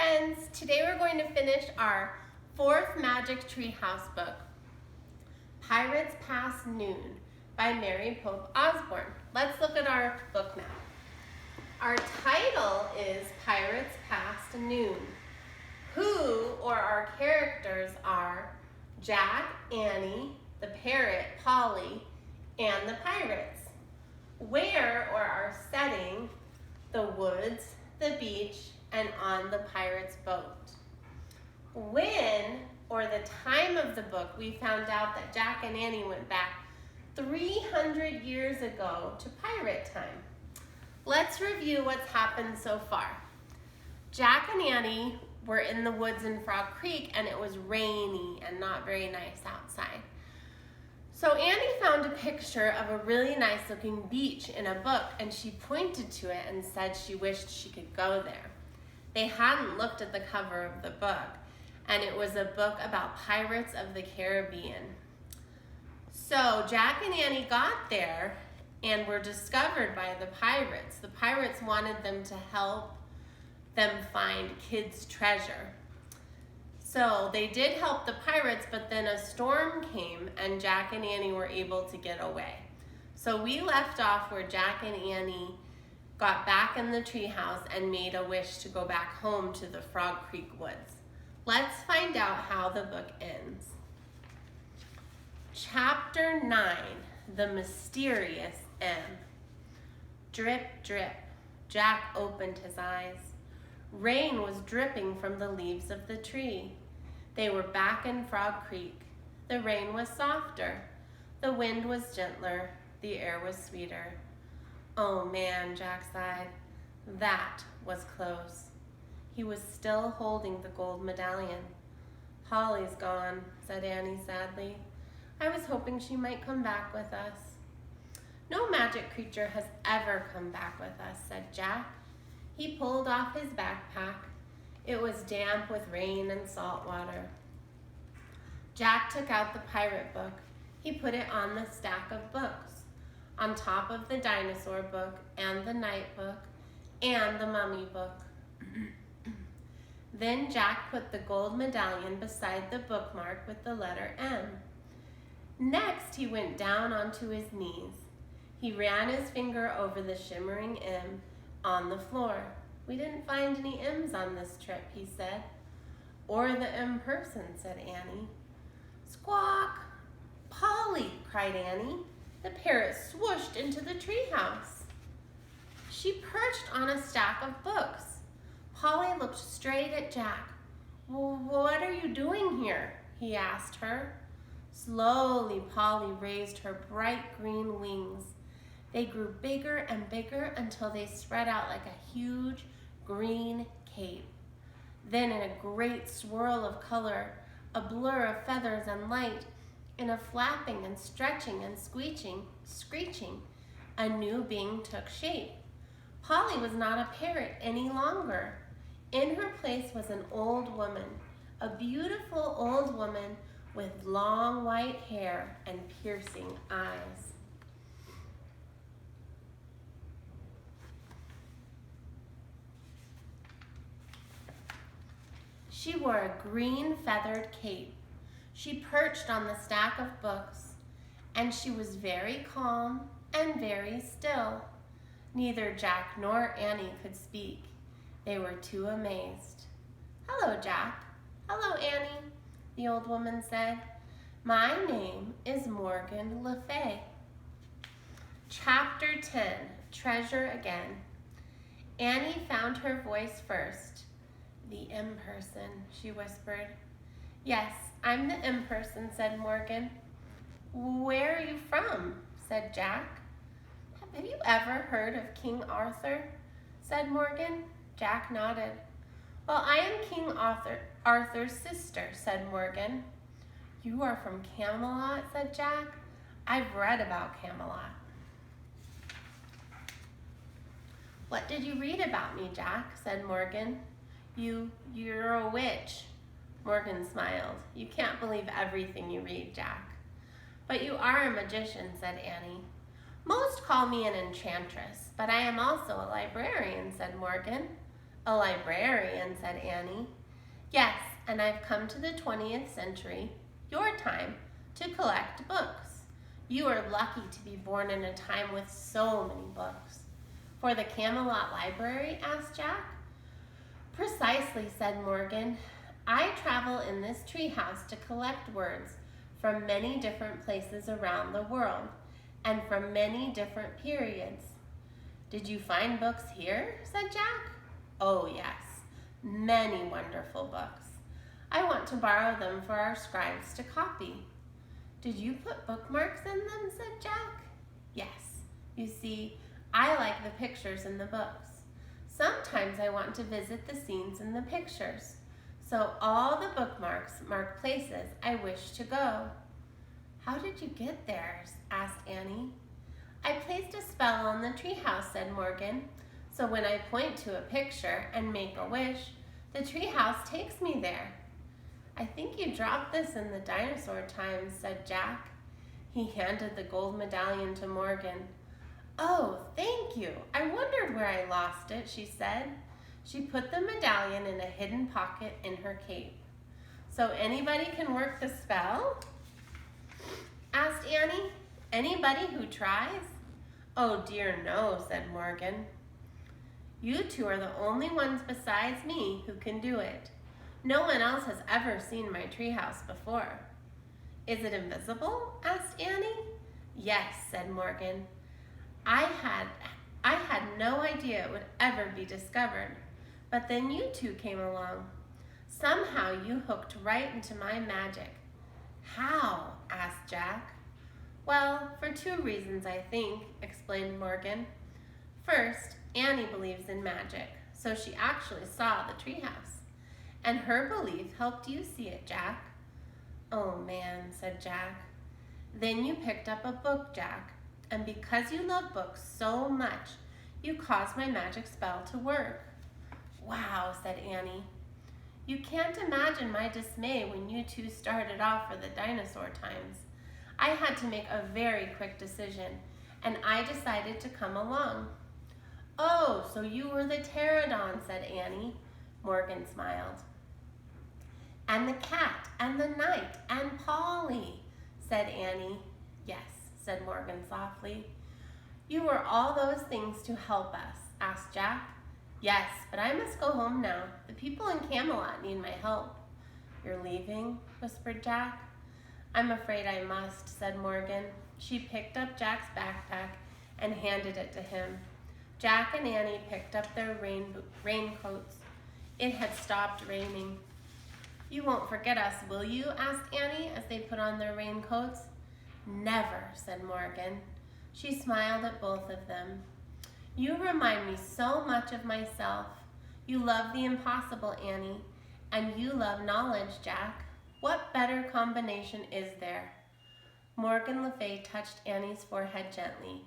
friends, today we're going to finish our fourth Magic Tree House book, Pirates Past Noon by Mary Pope Osborne. Let's look at our book now. Our title is Pirates Past Noon. Who or our characters are Jack, Annie, the parrot, Polly, and the pirates. Where or our setting, the woods, the beach, and on the pirate's boat. When, or the time of the book, we found out that Jack and Annie went back 300 years ago to pirate time. Let's review what's happened so far. Jack and Annie were in the woods in Frog Creek and it was rainy and not very nice outside. So Annie found a picture of a really nice looking beach in a book and she pointed to it and said she wished she could go there. They hadn't looked at the cover of the book, and it was a book about Pirates of the Caribbean. So Jack and Annie got there and were discovered by the pirates. The pirates wanted them to help them find kids' treasure. So they did help the pirates, but then a storm came and Jack and Annie were able to get away. So we left off where Jack and Annie got back in the treehouse and made a wish to go back home to the Frog Creek woods. Let's find out how the book ends. Chapter 9, The Mysterious M. Drip, drip. Jack opened his eyes. Rain was dripping from the leaves of the tree. They were back in Frog Creek. The rain was softer. The wind was gentler. The air was sweeter. Oh man, Jack sighed. That was close. He was still holding the gold medallion. Polly's gone, said Annie sadly. I was hoping she might come back with us. No magic creature has ever come back with us, said Jack. He pulled off his backpack. It was damp with rain and salt water. Jack took out the pirate book. He put it on the stack of books, on top of the dinosaur book and the night book and the mummy book. Then Jack put the gold medallion beside the bookmark with the letter M. Next, he went down onto his knees. He ran his finger over the shimmering M on the floor. We didn't find any M's on this trip, he said. Or the M person, said Annie. Squawk! Polly, cried Annie. The parrot swooshed into the treehouse. She perched on a stack of books. Polly looked straight at Jack. What are you doing here? He asked her. Slowly, Polly raised her bright green wings. They grew bigger and bigger until they spread out like a huge green cape. Then in a great swirl of color, a blur of feathers and light, in a flapping and stretching and screeching, a new being took shape. Polly was not a parrot any longer. In her place was an old woman, a beautiful old woman with long white hair and piercing eyes. She wore a green feathered cape. She perched on the stack of books, and she was very calm and very still. Neither Jack nor Annie could speak. They were too amazed. Hello, Jack. Hello, Annie, the old woman said. My name is Morgan Le Fay. Chapter 10, Treasure Again. Annie found her voice first. The M person, she whispered. Yes, I'm the M person, said Morgan. Where are you from? Said Jack. Have you ever heard of King Arthur? Said Morgan. Jack nodded. Well, I am King Arthur's sister, said Morgan. You are from Camelot, said Jack. I've read about Camelot. What did you read about me, Jack? Said Morgan. You're a witch. Morgan smiled. You can't believe everything you read, Jack. But you are a magician, said Annie. Most call me an enchantress, but I am also a librarian, said Morgan. A librarian, said Annie. Yes, and I've come to the 20th century, your time, to collect books. You are lucky to be born in a time with so many books. For the Camelot Library? Asked Jack. Precisely, said Morgan. I travel in this treehouse to collect words from many different places around the world and from many different periods. Did you find books here? Said Jack. Oh, yes, many wonderful books. I want to borrow them for our scribes to copy. Did you put bookmarks in them? Said Jack. Yes, you see, I like the pictures in the books. Sometimes I want to visit the scenes in the pictures, so all the bookmarks mark places I wish to go. How did you get there? Asked Annie. I placed a spell on the treehouse, said Morgan, so when I point to a picture and make a wish, the treehouse takes me there. I think you dropped this in the dinosaur times, said Jack. He handed the gold medallion to Morgan. Oh, thank you. I wondered where I lost it, she said. She put the medallion in a hidden pocket in her cape. So anybody can work the spell? Asked Annie. Anybody who tries? Oh dear no, said Morgan. You two are the only ones besides me who can do it. No one else has ever seen my treehouse before. Is it invisible? Asked Annie. Yes, said Morgan. I had no idea it would ever be discovered, but then you two came along. Somehow you hooked right into my magic. How? Asked Jack. Well, for two reasons, I think, explained Morgan. First, Annie believes in magic, so she actually saw the treehouse. And her belief helped you see it, Jack. Oh man, said Jack. Then you picked up a book, Jack, and because you love books so much, you caused my magic spell to work. Wow, said Annie. You can't imagine my dismay when you two started off for the dinosaur times. I had to make a very quick decision, and I decided to come along. Oh, so you were the pterodon, said Annie. Morgan smiled. And the cat, and the knight, and Polly, said Annie. Yes, said Morgan softly. You were all those things to help us, asked Jack. Yes, but I must go home now. The people in Camelot need my help. You're leaving? Whispered Jack. I'm afraid I must, said Morgan. She picked up Jack's backpack and handed it to him. Jack and Annie picked up their raincoats. It had stopped raining. You won't forget us, will you? Asked Annie as they put on their raincoats. Never, said Morgan. She smiled at both of them. You remind me so much of myself. You love the impossible, Annie, and you love knowledge, Jack. What better combination is there? Morgan Le Fay touched Annie's forehead gently,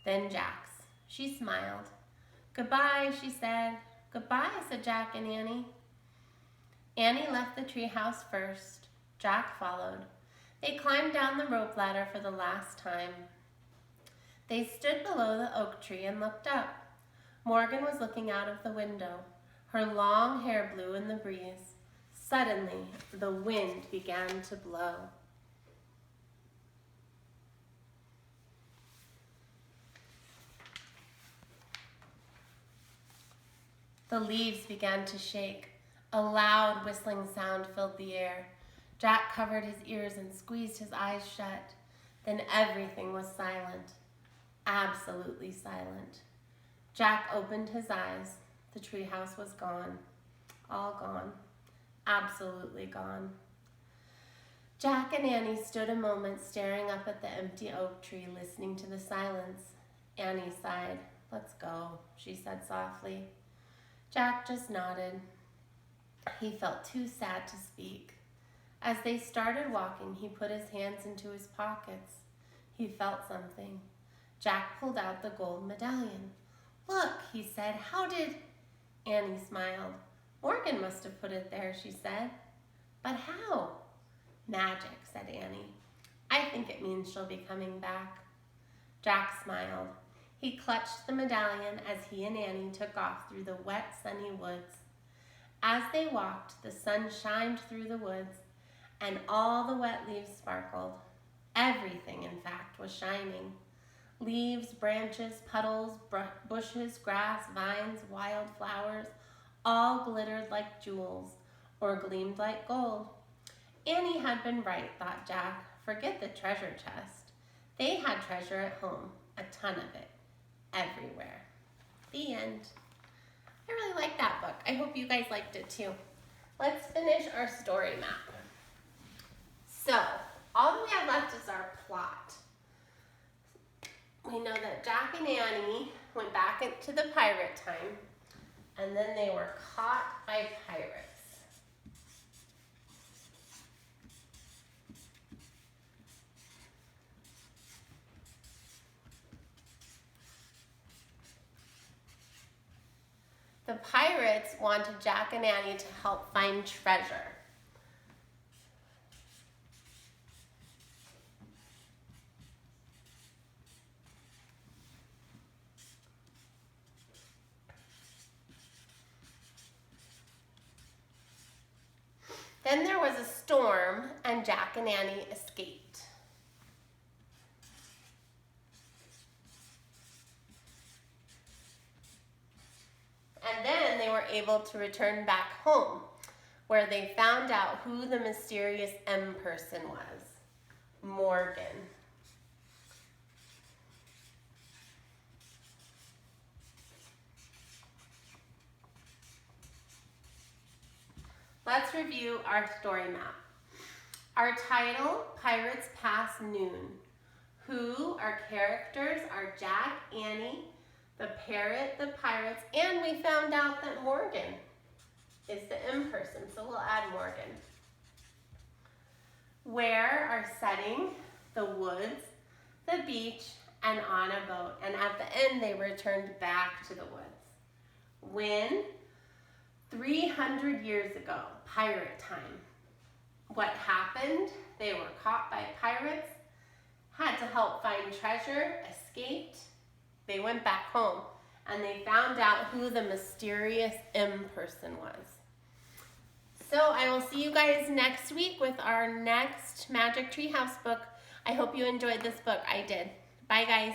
then Jack's. She smiled. Goodbye, she said. Goodbye, said Jack and Annie. Annie left the treehouse first. Jack followed. They climbed down the rope ladder for the last time. They stood below the oak tree and looked up. Morgan was looking out of the window. Her long hair blew in the breeze. Suddenly, the wind began to blow. The leaves began to shake. A loud whistling sound filled the air. Jack covered his ears and squeezed his eyes shut. Then everything was silent. Absolutely silent. Jack opened his eyes. The treehouse was gone. All gone. Absolutely gone. Jack and Annie stood a moment staring up at the empty oak tree, listening to the silence. Annie sighed. Let's go, she said softly. Jack just nodded. He felt too sad to speak. As they started walking, he put his hands into his pockets. He felt something. Jack pulled out the gold medallion. Look, he said, how did... Annie smiled. Morgan must have put it there, she said. But how? Magic, said Annie. I think it means she'll be coming back. Jack smiled. He clutched the medallion as he and Annie took off through the wet, sunny woods. As they walked, the sun shined through the woods, and all the wet leaves sparkled. Everything, in fact, was shining. Leaves, branches, puddles, bushes, grass, vines, wild flowers, all glittered like jewels or gleamed like gold. Annie had been right, thought Jack. Forget the treasure chest. They had treasure at home, a ton of it, everywhere. The end. I really like that book. I hope you guys liked it too. Let's finish our story map. So, all we have left is our plot. We know that Jack and Annie went back into the pirate time, and then they were caught by pirates. The pirates wanted Jack and Annie to help find treasure. Then there was a storm, and Jack and Annie escaped. And then they were able to return back home, where they found out who the mysterious M person was, Morgan. Let's review our story map. Our title, Pirates Past Noon. Who, our characters are Jack, Annie, the parrot, the pirates, and we found out that Morgan is the M person, so we'll add Morgan. Where, our setting, the woods, the beach, and on a boat. And at the end, they returned back to the woods. When? 300 years ago, pirate time. What happened? They were caught by pirates, had to help find treasure, escaped. They went back home, and they found out who the mysterious M person was. So I will see you guys next week with our next Magic Tree House book. I hope you enjoyed this book. I did. Bye, guys.